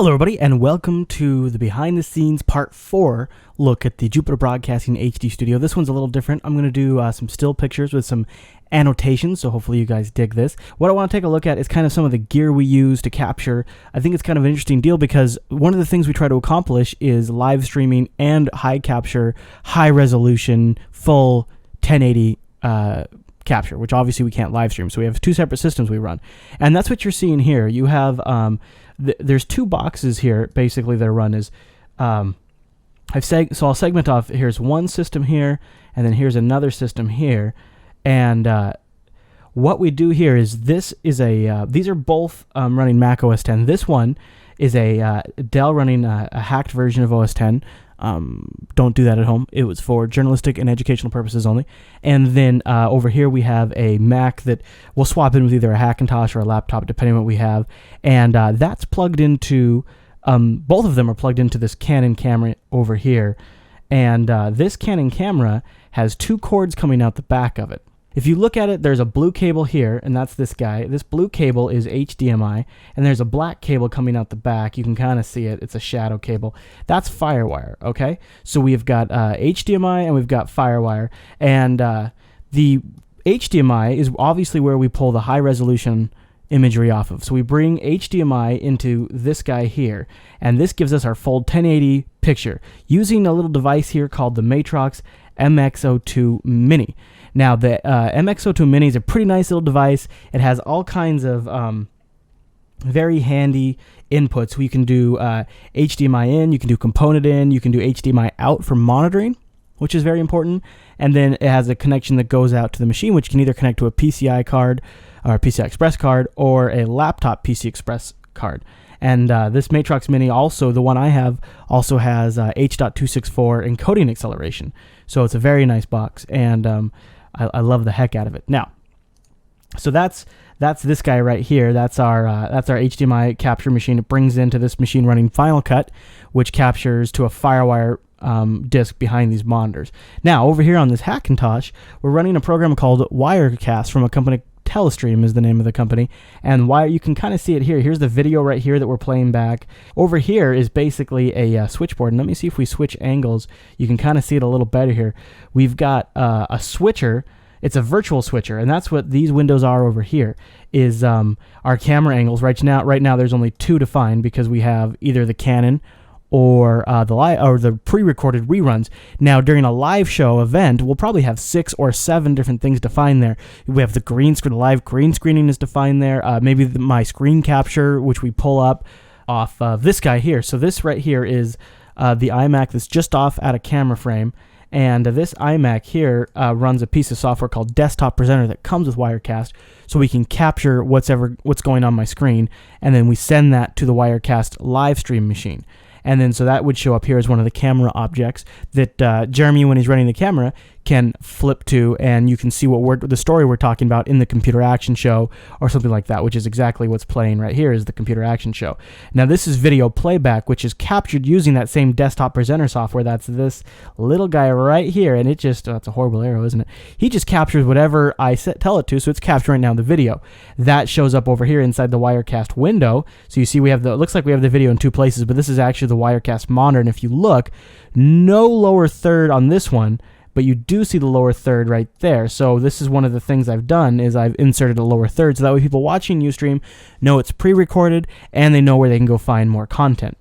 Hello everybody, and welcome to the behind the scenes part 4 look at the Jupiter Broadcasting HD studio. This one's a little different. I'm going to do some still pictures with some annotations, so hopefully you guys dig this. What I want to take a look at is kind of some of the gear we use to capture. I think it's kind of an interesting deal because one of the things we try to accomplish is live streaming and high capture, high resolution, full 1080 capture, which obviously we can't live stream, so we have two separate systems we run. And that's what you're seeing here. You have there's two boxes here basically that run is so I'll segment off. Here's one system here, and then here's another system here. And what we do here is this is a these are both running Mac OS 10. This one is a Dell running a hacked version of OS 10. Don't do that at home. It was for journalistic and educational purposes only. And then over here we have a Mac that we'll swap in with either a Hackintosh or a laptop, depending on what we have. And that's plugged into, both of them are plugged into this Canon camera over here. And this Canon camera has two cords coming out the back of it. If you look at it, there's a blue cable here, and that's this guy. This blue cable is HDMI, and there's a black cable coming out the back. You can kind of see it. It's a shadow cable. That's FireWire, okay? So we've got HDMI and we've got FireWire, and the HDMI is obviously where we pull the high-resolution imagery off of. So we bring HDMI into this guy here, and this gives us our full 1080 picture using a little device here called the Matrox MXO2 Mini. Now, the MXO2 Mini is a pretty nice little device. It has all kinds of very handy inputs. We can do HDMI in, you can do component in, you can do HDMI out for monitoring, which is very important. And then it has a connection that goes out to the machine, which can either connect to a PCI card or a PCI Express card or a laptop PC Express card. And this Matrox Mini, also the one I have, also has H.264 encoding acceleration. So it's a very nice box, and I love the heck out of it. Now, so that's this guy right here. That's our HDMI capture machine. It brings into this machine running Final Cut, which captures to a FireWire disc behind these monitors. Now, over here on this Hackintosh, we're running a program called Wirecast from a company. Telestream is the name of the company, and why you can kind of see it here. Here's the video right here that we're playing back. Over here is basically a switchboard, and let me see if we switch angles. You can kind of see it a little better here. We've got a switcher. It's a virtual switcher, and that's what these windows are over here, is our camera angles. Right now there's only two defined because we have either the Canon or the pre-recorded reruns. Now, during a live show event, we'll probably have 6 or 7 different things defined there. We have the green screen, the live green screening is defined there. Maybe my screen capture, which we pull up off of this guy here. So this right here is the iMac that's just off at a camera frame. And this iMac here runs a piece of software called Desktop Presenter that comes with Wirecast, so we can capture what's going on my screen, and then we send that to the Wirecast live stream machine. And then so that would show up here as one of the camera objects that Jeremy, when he's running the camera, can flip to, and you can see the story we're talking about in the computer action show or something like that, which is exactly what's playing right here is the computer action show. Now, this is video playback, which is captured using that same Desktop Presenter software. That's this little guy right here, and it just, that's a horrible arrow, isn't it? He just captures whatever I tell it to, so it's capturing now the video. That shows up over here inside the Wirecast window. So you see it looks like we have the video in two places, but this is actually the Wirecast monitor, and if you look, no lower third on this one, but you do see the lower third right there. So this is one of the things I've done is I've inserted a lower third, so that way people watching Ustream know it's pre-recorded and they know where they can go find more content.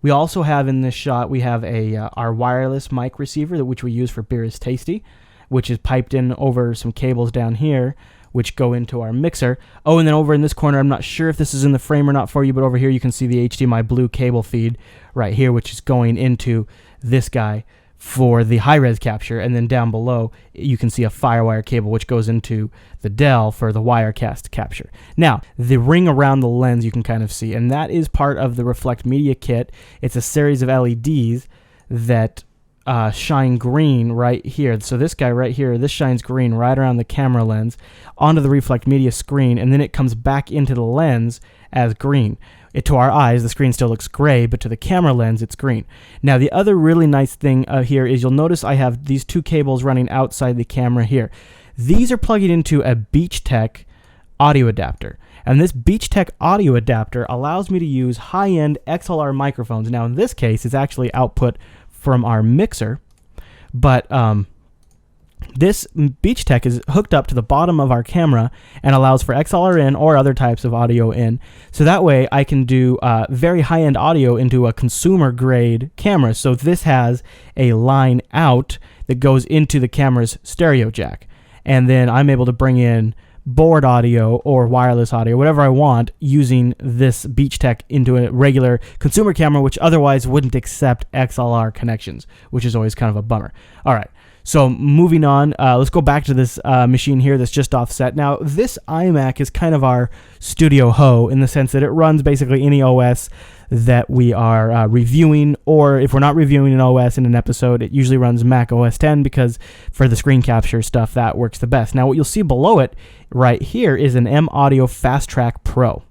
We also have in this shot, we have our wireless mic receiver, which we use for Beer is Tasty, which is piped in over some cables down here, which go into our mixer. Oh, and then over in this corner, I'm not sure if this is in the frame or not for you, but over here you can see the HDMI blue cable feed right here, which is going into this guy for the high-res capture, and then down below you can see a FireWire cable which goes into the Dell for the Wirecast capture. Now, the ring around the lens you can kind of see, and that is part of the Reflect Media Kit. It's a series of LEDs that shine green right here. So this guy right here, this shines green right around the camera lens onto the Reflect Media screen, and then it comes back into the lens as green. To our eyes, the screen still looks gray, but to the camera lens, it's green. Now, the other really nice thing here is you'll notice I have these two cables running outside the camera here. These are plugging into a Beachtek audio adapter. And this Beachtek audio adapter allows me to use high-end XLR microphones. Now, in this case, it's actually output from our mixer, but this Beachtek is hooked up to the bottom of our camera and allows for XLR in or other types of audio in. So that way I can do very high-end audio into a consumer-grade camera. So this has a line out that goes into the camera's stereo jack. And then I'm able to bring in board audio or wireless audio, whatever I want, using this Beachtek into a regular consumer camera, which otherwise wouldn't accept XLR connections, which is always kind of a bummer. All right. So moving on, let's go back to this machine here that's just offset. Now, this iMac is kind of our studio hoe in the sense that it runs basically any OS that we are reviewing, or if we're not reviewing an OS in an episode, it usually runs Mac OS X because for the screen capture stuff, that works the best. Now, what you'll see below it right here is an M Audio Fast Track Pro.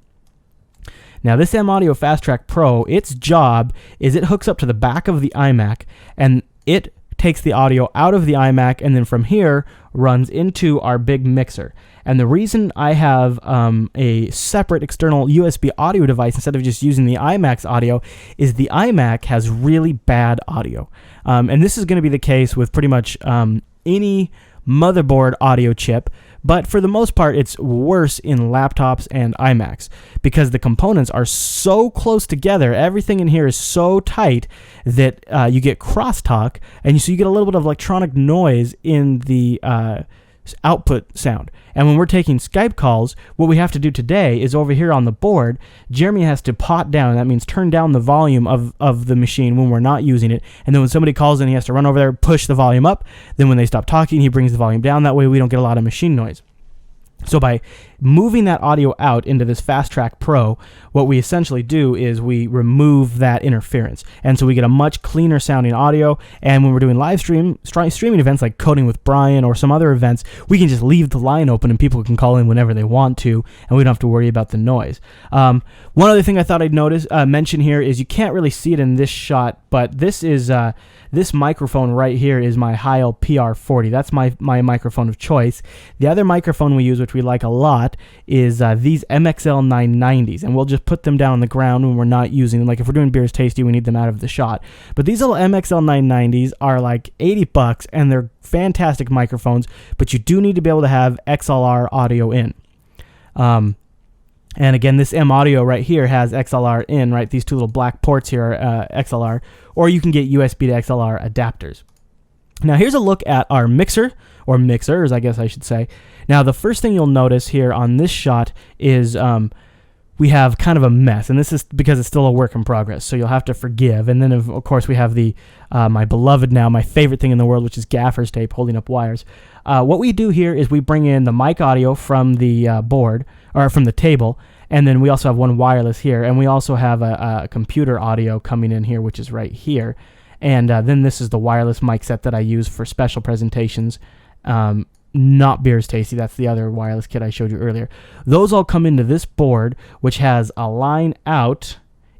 Now, this M Audio Fast Track Pro, its job is it hooks up to the back of the iMac, and it takes the audio out of the iMac, and then from here runs into our big mixer. And the reason I have a separate external USB audio device instead of just using the iMac's audio is the iMac has really bad audio. And this is going to be the case with pretty much any motherboard audio chip, but for the most part, it's worse in laptops and iMacs because the components are so close together. Everything in here is so tight that you get crosstalk, and so you get a little bit of electronic noise in the output sound. And when we're taking Skype calls, what we have to do today is over here on the board, Jeremy has to pot down. That means turn down the volume of the machine when we're not using it. And then when somebody calls in, he has to run over there, push the volume up. Then when they stop talking, he brings the volume down. That way we don't get a lot of machine noise. So by moving that audio out into this Fast Track Pro, what we essentially do is we remove that interference. And so we get a much cleaner sounding audio. And when we're doing live streaming events like Coding with Brian or some other events, we can just leave the line open and people can call in whenever they want to, and we don't have to worry about the noise. One other thing I thought I'd mention here is you can't really see it in this shot, but this is this microphone right here is my Heil PR40. That's my microphone of choice. The other microphone we use, which we like a lot, is these MXL 990s, and we'll just put them down on the ground when we're not using them. Like if we're doing Beers Tasty, we need them out of the shot. But these little MXL 990s are like $80, and they're fantastic microphones, but you do need to be able to have XLR audio in. And again, this M Audio right here has XLR in, right? These two little black ports here are XLR, or you can get USB to XLR adapters. Now here's a look at our mixer, or mixers, I guess I should say. Now the first thing you'll notice here on this shot is we have kind of a mess, and this is because it's still a work in progress, so you'll have to forgive. And then of course we have the my beloved now, my favorite thing in the world, which is gaffer's tape holding up wires. What we do here is we bring in the mic audio from the board, or from the table, and then we also have one wireless here, and we also have a computer audio coming in here, which is right here. And then this is the wireless mic set that I use for special presentations. Not Beers Tasty, that's the other wireless kit I showed you earlier. Those all come into this board, which has a line out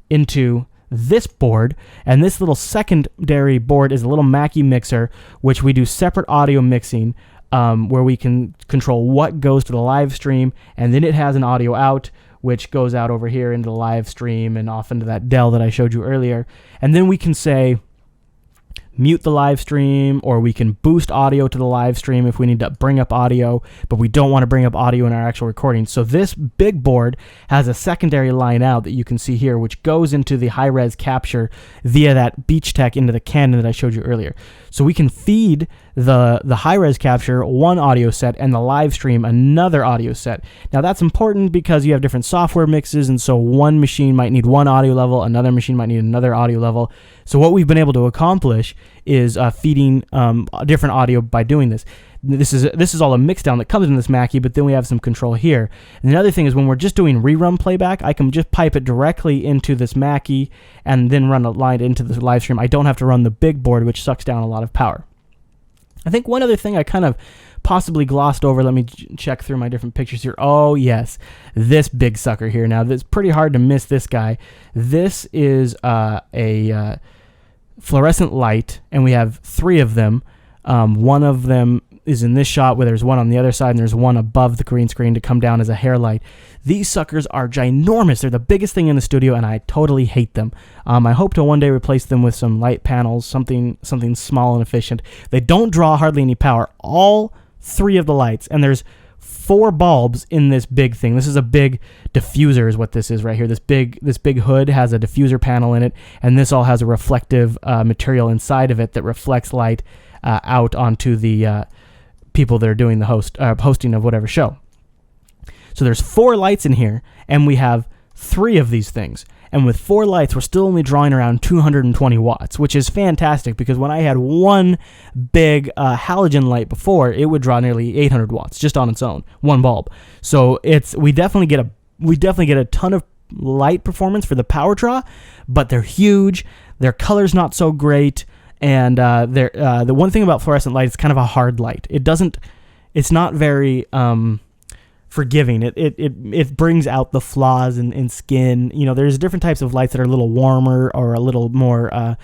into this board, and this little secondary board is a little Mackie mixer, which we do separate audio mixing, where we can control what goes to the live stream, and then it has an audio out, which goes out over here into the live stream and off into that Dell that I showed you earlier. And then we can say mute the live stream, or we can boost audio to the live stream if we need to bring up audio, but we don't want to bring up audio in our actual recording. So this big board has a secondary line out that you can see here, which goes into the high-res capture via that Beachtek into the Canon that I showed you earlier. So we can feed the high-res capture one audio set and the live stream another audio set. Now that's important because you have different software mixes, and so one machine might need one audio level, another machine might need another audio level. So what we've been able to accomplish is feeding different audio by doing this. This is all a mix down that comes in this Mackie, but then we have some control here. And the other thing is when we're just doing rerun playback, I can just pipe it directly into this Mackie and then run a line into the live stream. I don't have to run the big board, which sucks down a lot of power. I think one other thing I kind of possibly glossed over, let me check through my different pictures here. Oh yes, this big sucker here. Now it's pretty hard to miss this guy. This is a fluorescent light, and we have three of them. One of them is in this shot, where there's one on the other side and there's one above the green screen to come down as a hair light. These suckers are ginormous. They're the biggest thing in the studio, and I totally hate them. I hope to one day replace them with some light panels, something small and efficient. They don't draw hardly any power. All 3 of the lights, and there's 4 bulbs in this big thing. This is a big diffuser is what this is right here. This big hood has a diffuser panel in it, and this all has a reflective material inside of it that reflects light out onto the people that are doing the hosting of whatever show. So there's 4 lights in here, and we have 3 of these things. And with 4 lights, we're still only drawing around 220 watts, which is fantastic, because when I had one big halogen light before, it would draw nearly 800 watts just on its own, one bulb. So we definitely get a ton of light performance for the power draw, but they're huge. Their color's not so great, and the one thing about fluorescent light is kind of a hard light. It's not very forgiving. It brings out the flaws in skin. There's different types of lights that are a little warmer or a little more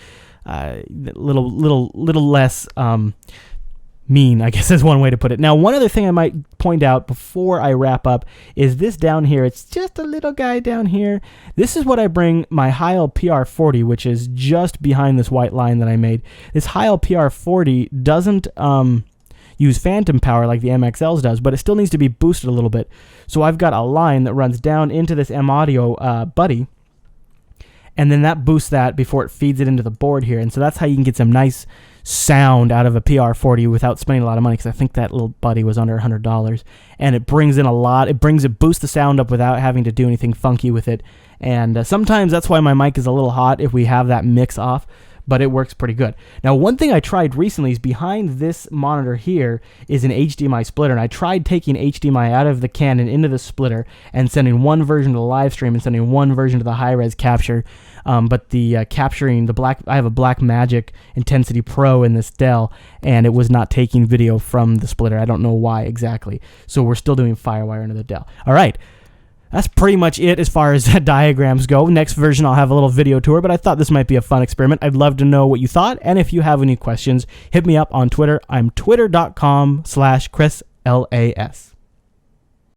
little less mean, I guess is one way to put it. Now, one other thing I might point out before I wrap up is this down here. It's just a little guy down here. This is what I bring my Heil PR40, which is just behind this white line that I made. This Heil PR40 doesn't use phantom power like the MXLs does, but it still needs to be boosted a little bit. So I've got a line that runs down into this M-Audio buddy, and then that boosts that before it feeds it into the board here. And so that's how you can get some nice sound out of a PR40 without spending a lot of money, because I think that little buddy was under $100, and it brings in a lot. It boosts the sound up without having to do anything funky with it. And sometimes that's why my mic is a little hot if we have that mix off, but it works pretty good. Now, one thing I tried recently is behind this monitor here is an HDMI splitter, and I tried taking HDMI out of the Canon into the splitter and sending one version to the live stream and sending one version to the high-res capture, but the capturing I have a Blackmagic Intensity Pro in this Dell, and it was not taking video from the splitter. I don't know why exactly. So we're still doing Firewire into the Dell. All right. That's pretty much it as far as diagrams go. Next version, I'll have a little video tour, but I thought this might be a fun experiment. I'd love to know what you thought, and if you have any questions, hit me up on Twitter. I'm twitter.com/ChrisLAS.